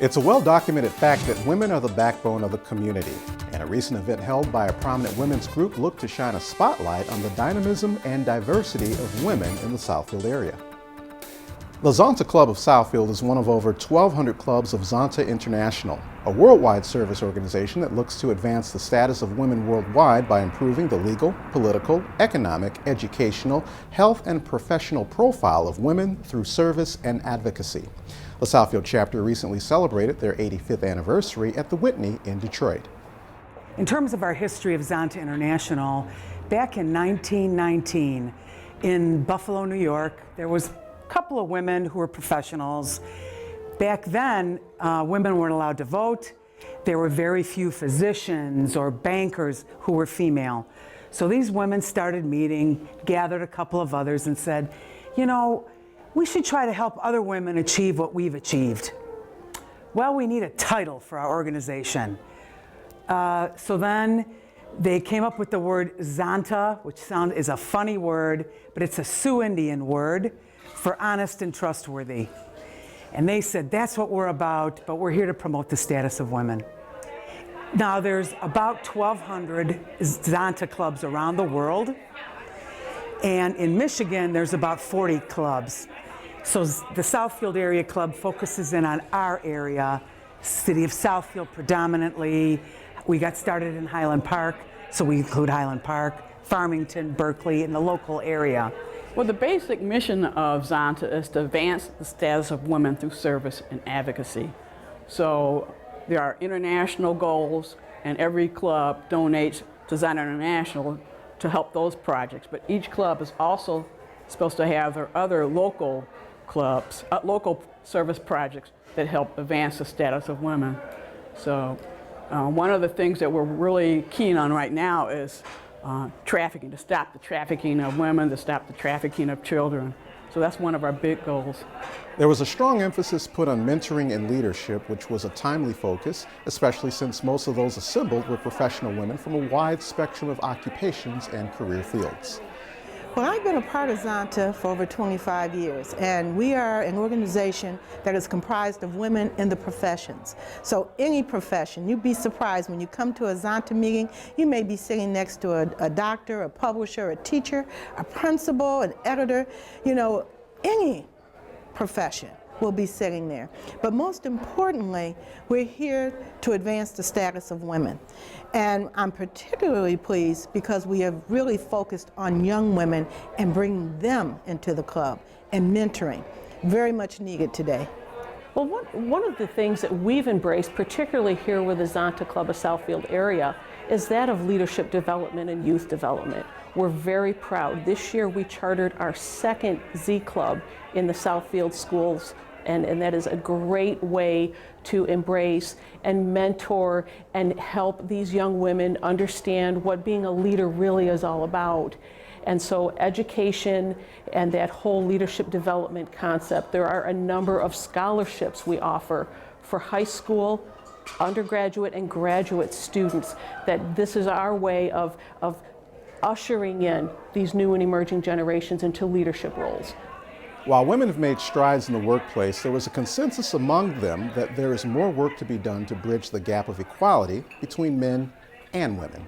It's a well-documented fact that women are the backbone of the community, and a recent event held by a prominent women's group looked to shine a spotlight on the dynamism and diversity of women in the Southfield area. The Zonta Club of Southfield is one of over 1,200 clubs of Zonta International, a worldwide service organization that looks to advance the status of women worldwide by improving the legal, political, economic, educational, health, and professional profile of women through service and advocacy. The Southfield Chapter recently celebrated their 85th anniversary at the Whitney in Detroit. In terms of our history of Zonta International, back in 1919 in Buffalo, New York, there was a couple of women who were professionals. Back then, women weren't allowed to vote. There were very few physicians or bankers who were female. So these women started meeting, gathered a couple of others and said, you know, we should try to help other women achieve what we've achieved. Well, we need a title for our organization. So then they came up with the word Zonta, which is a funny word, but it's a Sioux Indian word for honest and trustworthy. And they said, that's what we're about, but we're here to promote the status of women. Now there's about 1,200 Zonta clubs around the world. And in Michigan, there's about 40 clubs. So the Southfield Area Club focuses in on our area, city of Southfield predominantly. We got started in Highland Park, so we include Highland Park, Farmington, Berkeley, and the local area. Well, the basic mission of Zonta is to advance the status of women through service and advocacy. So there are international goals, and every club donates to Zonta International to help those projects. But each club is also supposed to have their other local clubs, local service projects that help advance the status of women. So one of the things that we're really keen on right now is trafficking, to stop the trafficking of women, to stop the trafficking of children. So that's one of our big goals. There was a strong emphasis put on mentoring and leadership, which was a timely focus, especially since most of those assembled were professional women from a wide spectrum of occupations and career fields. Well, I've been a part of Zonta for over 25 years, and we are an organization that is comprised of women in the professions. So any profession, you'd be surprised when you come to a Zonta meeting, you may be sitting next to a doctor, a publisher, a teacher, a principal, an editor, you know, any profession will be sitting there. But most importantly, we're here to advance the status of women. And I'm particularly pleased because we have really focused on young women and bringing them into the club and mentoring. Very much needed today. Well, one of the things that we've embraced, particularly here with the Zonta Club of Southfield area, is that of leadership development and youth development. We're very proud. This year we chartered our second Z Club in the Southfield schools, and that is a great way to embrace and mentor and help these young women understand what being a leader really is all about. And so education and that whole leadership development concept, there are a number of scholarships we offer for high school, undergraduate, and graduate students, that this is our way of ushering in these new and emerging generations into leadership roles. While women have made strides in the workplace, there was a consensus among them that there is more work to be done to bridge the gap of equality between men and women.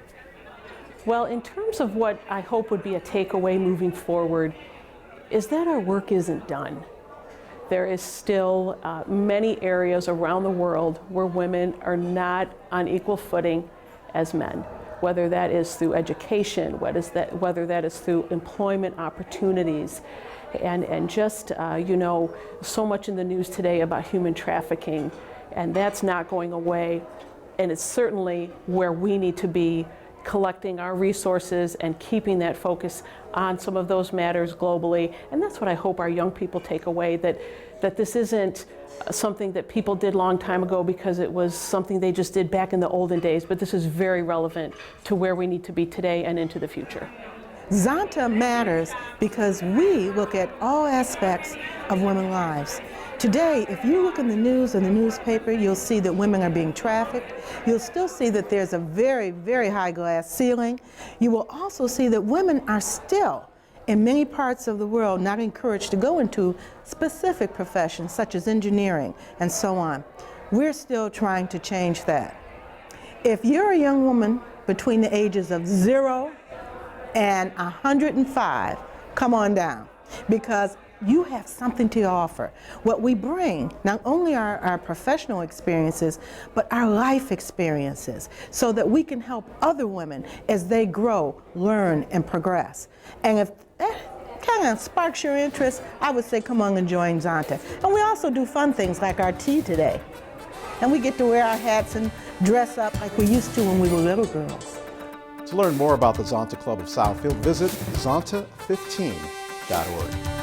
Well, in terms of what I hope would be a takeaway moving forward, is that our work isn't done. There is still many areas around the world where women are not on equal footing as men, whether that is through education, whether that is through employment opportunities, and just, you know, so much in the news today about human trafficking, and that's not going away. And it's certainly where we need to be collecting our resources and keeping that focus on some of those matters globally. And that's what I hope our young people take away, that this isn't something that people did a long time ago because it was something they just did back in the olden days, but this is very relevant to where we need to be today and into the future. Zonta matters because we look at all aspects of women's lives. Today, if you look in the news and the newspaper, you'll see that women are being trafficked. You'll still see that there's a very, very high glass ceiling. You will also see that women are still in many parts of the world not encouraged to go into specific professions such as engineering and so on. We're still trying to change that. If you're a young woman between the ages of 0 and 105, come on down, because you have something to offer. What we bring, not only our professional experiences, but our life experiences, so that we can help other women as they grow, learn, and progress. And if that kind of sparks your interest, I would say come on and join Zonta. And we also do fun things like our tea today. And we get to wear our hats and dress up like we used to when we were little girls. To learn more about the Zonta Club of Southfield, visit zonta15.org.